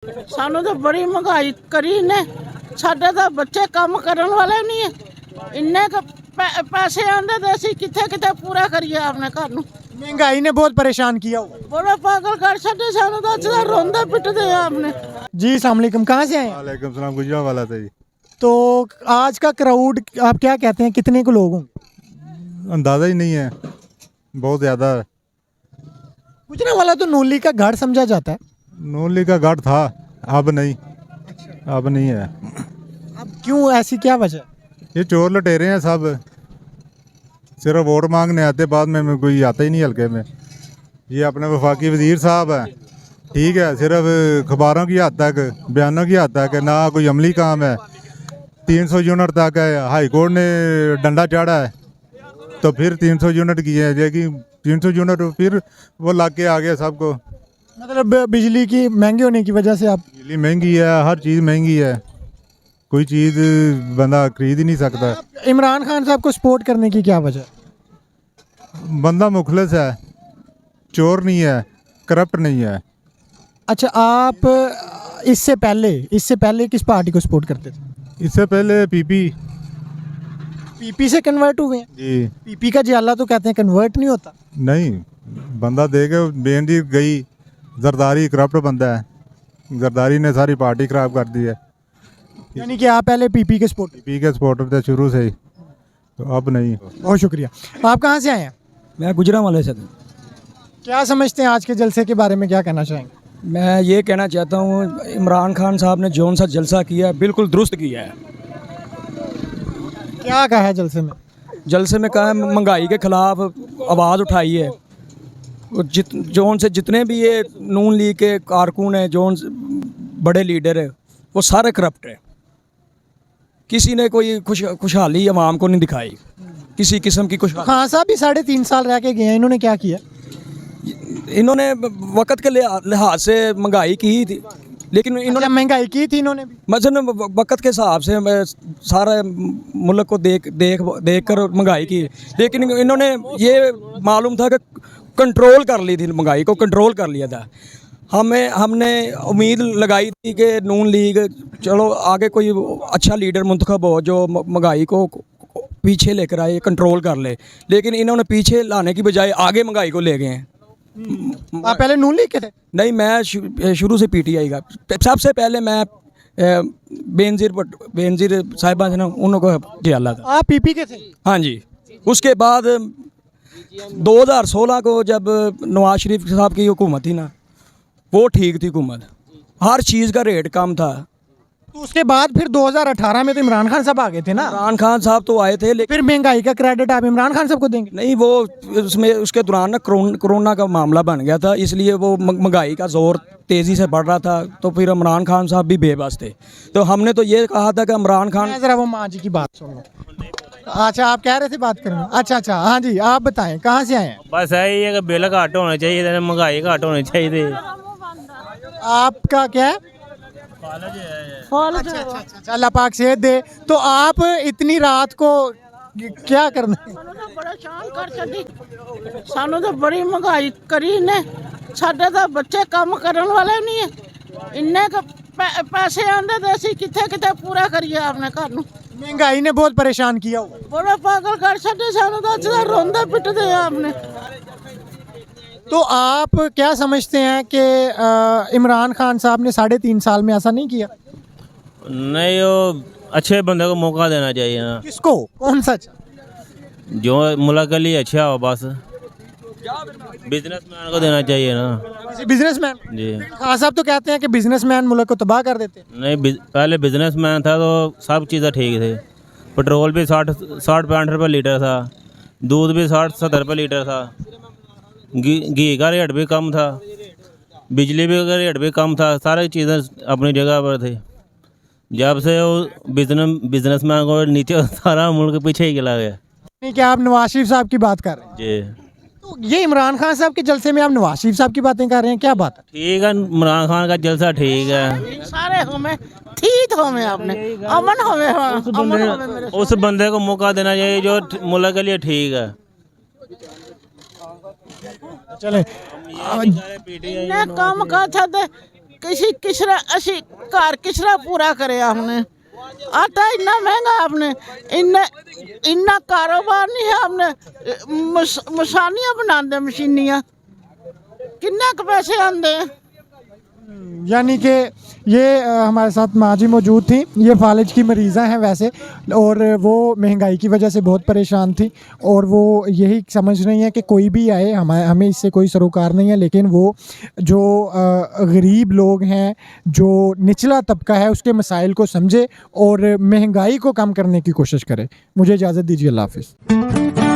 सानू तो बड़ी महंगाई करी ने, साडे तो बच्चे काम करन वाले नहीं है, इन्ने पैसे आंदे ते असीं किथे किथे पूरा करिए अपने घर नूं। महंगाई ने बहुत परेशान किया हुआ है। बड़ा पागल कर छड्डे सानू तो अज रोंदे पिटदे आपने। जी अस्सलाम वालेकुम, कहाँ से आए हैं? वालेकुम सलाम, गुजरांवाला था जी। तो आज का क्राउड आप क्या कहते हैं, कितने को लोग होंगे? अंदाज़ा ही नहीं है, बहुत ज़्यादा है। गुजरांवाला तो नूली का गढ़ समझा जाता है। नूली का गढ़ था, अब नहीं, अब नहीं है। अब क्यों, ऐसी क्या वजह? ये चोर लटेरे हैं सब, सिर्फ वोट मांगने आते, बाद में कोई आता ही नहीं हल्के में। ये अपने वफाकी वजीर साहब हैं, ठीक है, सिर्फ अखबारों की हद तक, बयानों की हद तक, ना कोई अमली काम है। 300 यूनिट तक है, हाई कोर्ट ने डंडा चाड़ा है, तो फिर 300 यूनिट किए हैं, लेकिन 300 यूनिट फिर वो ला के आ गया सबको। मतलब बिजली की महंगी होने की वजह से आप? बिजली महंगी है, हर चीज़ महंगी है, कोई चीज़ बंदा खरीद ही नहीं सकता। इमरान खान साहब को सपोर्ट करने की क्या वजह? बंदा मुखलिस है, चोर नहीं है, करप्ट नहीं है। अच्छा, आप इससे पहले किस पार्टी को सपोर्ट करते थे? इससे पहले पीपी। पीपी से कन्वर्ट हुए हैं? जी पीपी का जियाला तो कहते हैं कन्वर्ट नहीं होता। नहीं, बंदा दे के बेनती गई, जरदारी करप्ट बंदा है, जरदारी ने सारी पार्टी ख़राब कर दी है। यानी कि आप पहले पीपी के सपोर्ट? पीपी के सपोर्टर थे शुरू से ही, तो अब नहीं। बहुत शुक्रिया। आप कहाँ से आए हैं? मैं गुजरांवाले से। क्या समझते हैं आज के जलसे के बारे में, क्या कहना चाहेंगे? मैं ये कहना चाहता हूँ, इमरान खान साहब ने जौन सा जलसा किया बिल्कुल दुरुस्त किया है। क्या कहा है जलसे में? जलसे में कहा है महंगाई के ख़िलाफ़ आवाज़ उठाई है। जौन से जितने भी ये नून लीग के कारकुन हैं, जौन बड़े लीडर है, वो सारे करप्ट है। किसी ने कोई खुशहाली आवाम को नहीं दिखाई, किसी किस्म की खुशहाली। खान साहब भी 3.5 साल रह के गए हैं, इन्होंने क्या किया? इन्होंने वक़्त के लिहाज से महंगाई की थी, लेकिन इन्होंने महंगाई की थी इन्होंने भी। मसलन वक़्त के हिसाब से सारा मुल्क को देख कर महंगाई की, लेकिन इन्होंने ये मालूम था कि कंट्रोल कर ली थी, महंगाई को कंट्रोल कर लिया था। हमने उम्मीद लगाई थी कि नून लीग चलो आगे कोई अच्छा लीडर मुंतखब हो जो महंगाई को पीछे लेकर आए, कंट्रोल कर ले, लेकिन इन्होंने पीछे लाने की बजाय आगे महंगाई को ले गए हैं। आप पहले नून लीग के थे? नहीं, मैं शुरू से पीटीआई का। सबसे पहले मैं बेनज़ीर साहिबा से ना उनको जियाला था। आप पीपी के थे? हाँ जी। उसके बाद 2016 को जब नवाज शरीफ साहब की हुकूमत थी ना, वो ठीक थी हुकूमत, हर चीज़ का रेट कम था। तो उसके बाद फिर 2018 में तो इमरान खान साहब आ गए थे ना? इमरान खान साहब तो आए थे, लेकिन फिर महंगाई का क्रेडिट आप इमरान खान साहब को देंगे? नहीं, वो उसके दौरान ना कोरोना का मामला बन गया था, इसलिए वो महंगाई का जोर तेज़ी से बढ़ रहा था, तो फिर इमरान खान साहब भी बेबस थे। तो हमने तो ये कहा था कि इमरान खान। ज़रा वो माँ जी की बात सुन लो। अच्छा, आप कह रहे थे बात करना। अच्छा, हाँ जी, आप बताएं कहाँ से आए हैं? बस यही है कि बिल घट होने चाहिए, महंगाई घट होनी चाहिए। आपका क्या है? अच्छा, अल्लाह पाक सेहत दे। तो आप इतनी रात को क्या करना है? परेशान कर छड्डी, सानू तो बड़ी महंगाई करी ने, साडे तो बच्चे काम करन वाले नहीं है, इन्ने पैसे आंदे ते असीं किथे किथे पूरा करिए अपने घर नूं। महंगाई ने बहुत परेशान किया हुआ है। बड़ा पागल कर छड्डे सानू तो अज रोंदे पिटदे आपने। तो आप क्या समझते हैं कि इमरान खान साहब ने 3.5 साल में ऐसा नहीं किया? नहीं, वो अच्छे बंदे को मौका देना चाहिए ना। किसको? कौन सा? जो मुल्क के लिए अच्छा हो, बस बिजनेसमैन को देना चाहिए ना। बिजनेसमैन? जी। खान साहब तो कहते हैं कि बिजनेसमैन मुल्क को तबाह कर देते हैं। नहीं, पहले बिजनेसमैन था तो सब चीज़ें ठीक थे। पेट्रोल भी 60-65 रुपये लीटर था, दूध भी 60-70 रुपये लीटर था, घी का रेट भी कम था, बिजली भी का रेट भी कम था, सारी चीज़ें अपनी जगह पर थी। जब से वो बिजनेसमैन को नीचे, सारा मुल्क पीछे ही चला गया। नहीं, क्या आप नवाज शरीफ साहब की बात कर रहे हैं? जी। तो ये इमरान खान साहब के जलसे में आप नवाज शरीफ साहब की बातें कर रहे हैं, क्या बात है? ठीक है, इमरान खान का जलसा ठीक है, सारे हमें ठीक हमें आपने अमन हमें, अमन हमें मेरे उस बंदे को मौका देना चाहिए जो मुल्क के लिए ठीक है। चले इन्ने काम कर छड्डे, किसरा असी घर किसरा पूरा करे आपने? आटा इतना महंगा आपने, इन्ना कारोबार नहीं है आपने। मसानियाँ बनाते मशीनियाँ, किन्ने क पैसे आते हैं? यानी कि ये हमारे साथ माँ जी मौजूद थी, ये फालिज की मरीज़ा हैं वैसे, और वो महंगाई की वजह से बहुत परेशान थी और वो यही समझ रही हैं कि कोई भी आए हमें इससे कोई सरोकार नहीं है, लेकिन वो जो गरीब लोग हैं, जो निचला तबका है, उसके मसाइल को समझे और महंगाई को कम करने की कोशिश करे। मुझे इजाज़त दीजिए, अल्लाह हाफ़िज़।